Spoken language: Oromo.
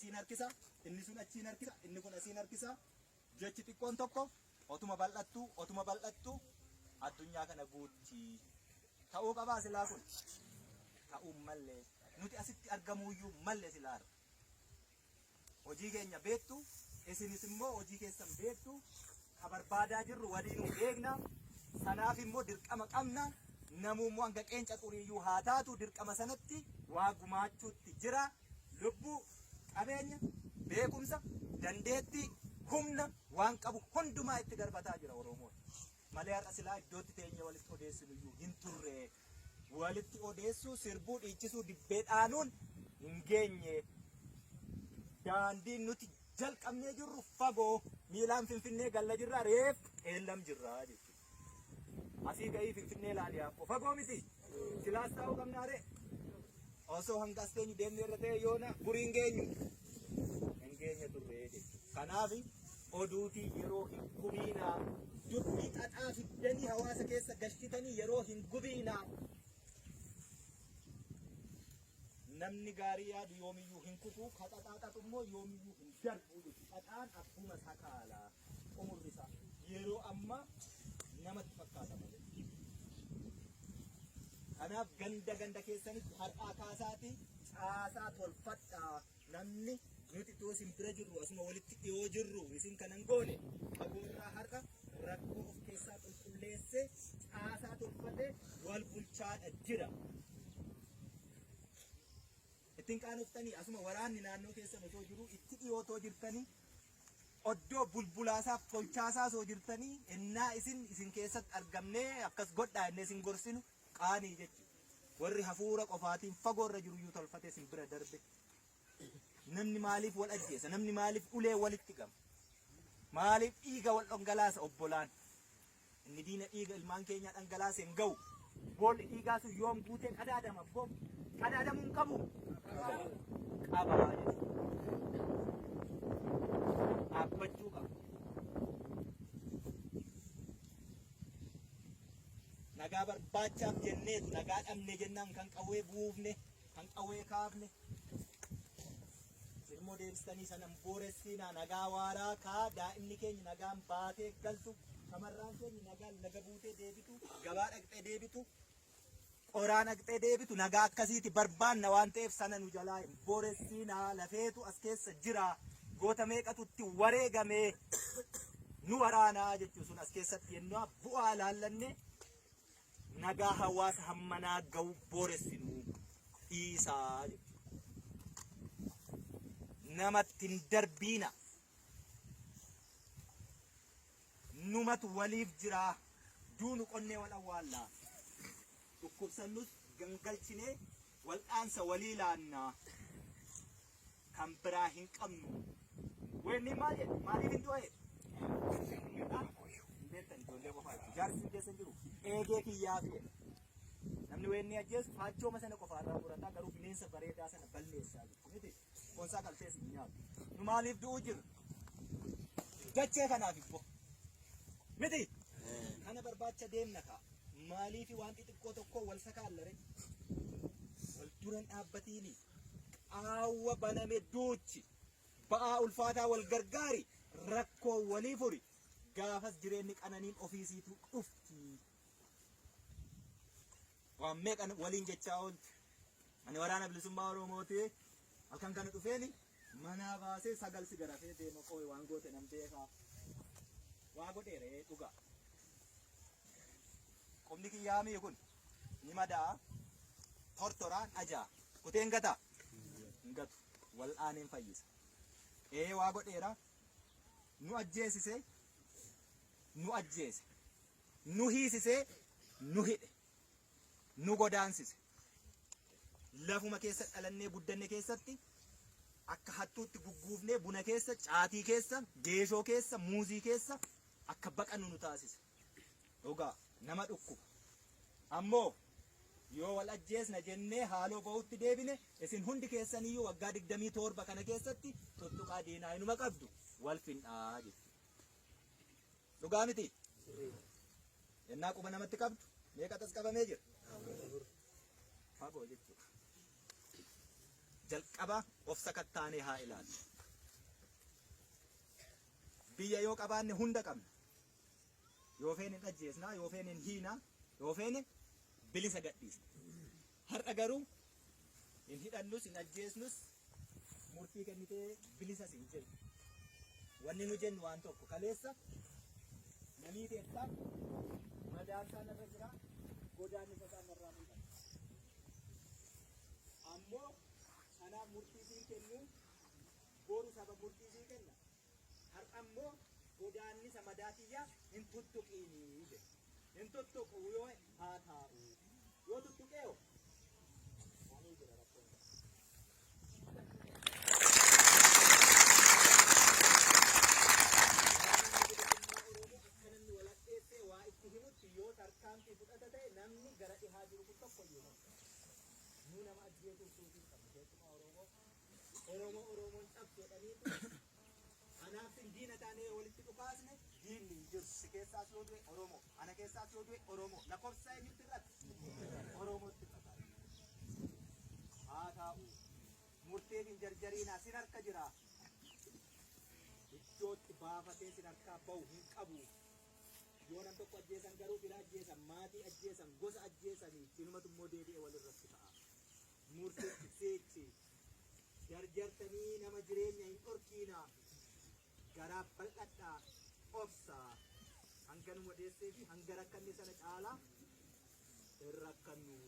asiin harkisa, inni sun achiin harkisa, inni kun asiin harkisa. Jechi xiqqoon tokko otuma bal'attu addunyaa kana guutti ta'uu qabaa silaa kun. Ta'uu mallee nuti asitti argamuuyyuu mallee silaa arga. Hojii keenya beektu, isinis immoo hojii keessan beektu, ka barbaadaa jirru waliinuu beekna. Sanaaf immoo dirqama qabna. Namummoo hanga qeenca xuriiyyuu haa taatu dirqama sanatti waa gumaachuutti jira. Lubbuu, qabeenya, beekumsa, dandeettii, humna waan qabu hundumaa itti darbataa jira Oromoon. Malee har'a silaa iddootti teenya walitti odeessinuyyuu hin turre. Walitti odeessuu, sirbuu, dhiichisuu, dibbee dhaanuun hin geenye. Daandiin nuti jalqabnee jirru fagoo, miilaan Finfinnee galla jirra, reef qeellam jirra jechuudha. Asii gahii Finfinnee ilaaliyaa fagoo miti. Silaas ta'uu qabnaare. Osoo hanga as teenyu deemnee irra ta'e yoona guriin geenyu hin geenye turre jechuudha. Kanaaf oduutii yeroo hin gubiinaa, dubbii xaxaa fiddanii hawaasa keessa gashitanii yeroo hin gubiinaa. Namni gaarii yaadu yoomiyyuu hin kufu, ka xaxaaxatu immoo yoomiyyuu hin darbu jechuudha. Xaxaan akkuma sakaalaa umurri isaa yeroo amma namatti fakkaata malee. Kanaaf ganda keessanitti har'aa kaasaati caasaa tolfadhaa. Namni nuti itoo isin bira jirru asuma walitti dhiyoo jirru isin kanan goone fagoorraa har'a rakkoo of keessaa qulqulleessee caasaa tolfatee wal bulchaadha jira. Ittiin qaanoftanii asuma waraanni naannoo keessan osoo jiru itti dhiyootoo jirtanii oddoo bulbulaasaaf tolchaasaa osoo jirtanii innaa isin keessatti argamnee akkas godhaa innee isin gorsinu qaanii jechuudha. Warri hafuura qofaatiin fagoorra jiruyyuu tolfatee isin bira darbe. Namni maaliif wal ajjeesa? Namni maaliif ulee walitti qaba? Maaliif dhiiga wal dhangalaasa obbolaan? Inni diina dhiiga ilmaan keenya dhangalaasa hin ga'u. Boolli dhiigaa sun yoom guutee qadaadama boo? Qadaadamuu hin qabu. Qabaa jechuudha. Dhaabbachuu qaba. Nagaa barbaachaaf jenneetu nagaa dhabne jennaan kan qawwee buufne, kan qawwee kaafne. Ilmoo deebistanii sanan booressinaa nagaa waaraa kaa daa'imni keenya nagaan baatee galtu, shamarraan keenya nagaan laga buutee deebitu, gabaa dhaqxee deebitu, qoraan dhaqxee deebitu nagaa akkasiiti barbaanna waan ta'eef sana nu jalaa hin booressinaa. Lafeetu as keessa jira. Goota meeqatu itti wareegamee nu waraanaa jechuun sun as keessatti yennoo bu'aa laallanne nagaa hawaasa hammanaa ga'u booressinu dhiisaa jechuudha. Namatti hin darbiina. Numatu waliif jira. Duunu qonnee wal awwaallaa. Dhukkubsannus gangalchinee wal'aansa walii laannaa. Kan biraa hin qabnu. Wenni maaliif hin du'e? Beektan ijoollee qofaati. Jaarsi keessa jiru eegee kiyyaa fi'e. Namni wenni ajjeesu faachooma sana qofaarraa murataa garuu bineensa bareedaa sana balleessaa jiru. Miti konsaa qaltees hin nyaatu. Nu maaliif du'uu jirra? Dachee kanaaf immoo. Miti kana barbaacha deemna kaa. Maaliif waan xixiqqoo tokko wal sakaallare? Wal duran dhaabbatiini. Qaawwa baname duuchi. Ba'aa ulfaataa wal gargaari. Rakkoo walii furi. Gaafas jireenyi qananiin ofiisiitu dhufti. Waan meeqan waliin jechaa oolti. Ani waraana bilisummaa Oromooti. Halkan kana dhufeeni manaa baasee sagalsi garafee deema qooyi waan goote nam beekaa. Waa godheere dhugaa. Qomni kiyyaamii kun ni madaa. Tortoraan ajaa. Kuteen gataa. Hin gatu. Wal'aaneen fayyisa. Waa godheera. Nu ajjeesise. Nu ajjeese. Nu hiisise. Nu hidhe. Nu godaansise. Lafuma keessa dhalannee guddanne keessatti akka hattuutti gugguufnee buna keessa, caatii keessa, geeshoo keessa, muuzii keessa akka baqannu nu taasise. Dhugaa nama dhukkuba. Ammoo yoo wal ajjeesna jennee haaloo ba'utti deebine isin hundi keessaniyyuu waggaa 27 kana keessatti tuttuqaa diinaa inuma qabdu wal findhaa jechuudha. Dhugaa miti? Yennaa quba namatti qabdu meeqa tas qabamee jira? Fagoo jechuudha. jalqaba of sakattaanee haa ilaallu. Biyya yoo qabaanne hunda qabna. Yoo feene hin ajjeesnaa, yoo feene hin hiinaa, yoo feene bilisa gadhiisna. Har'a garuu hin hidhannus hin ajjeesnus murtii kennitee bilisas hin jennu. Wanni nu jennu waan tokko kaleessa namii teessaa madaan isaa narra jira, godaan isaa narraa mul'ata. Ammoo kanaaf murtii siin kennu boru saba murtii sii kenna. Har'a ammoo godaannisa madaatiyyaa hin tuttuqiinii jedhe. Hin tuttuqu yoo haa taa'u. Yoo tuttuqeeyo maanii jira rakkoon. Akkananni walaqxeessee waa itti himutti yoo tarkaanfii fudhata ta'e namni gara dhihaa jiru kun tokko iyyuu nu nama ajjeetuuf suutiin qabna. Keessumaa Oromoon cabsu jedhaniitu anaaf diina taanee walitti dhukaasne diinni hin jiru. Si keessaas yoo du'e Oromoo, ana keessaas yoo du'e Oromoo. Lakkoofsa eenyutti irratti? Oromootti irratti. Haa taa'u. Murteef hin jarjariinaa sin harka jira. Iddootti baafatee sin harkaa bahu hin qabu. Yoo nam tokko ajjeesan garuu fira ajjeesan, maatii ajjeesan, gosa ajjeesanii sinumatu immoo deebi'ee walirratti ta'a. Murteetti seechi. Jarjartanii nama jireenya hin dhorkiinaa. Garaaf bal'adhaa obsaa hanga nu wadeessee fi hanga rakkanne sana caalaa hin rakkannu.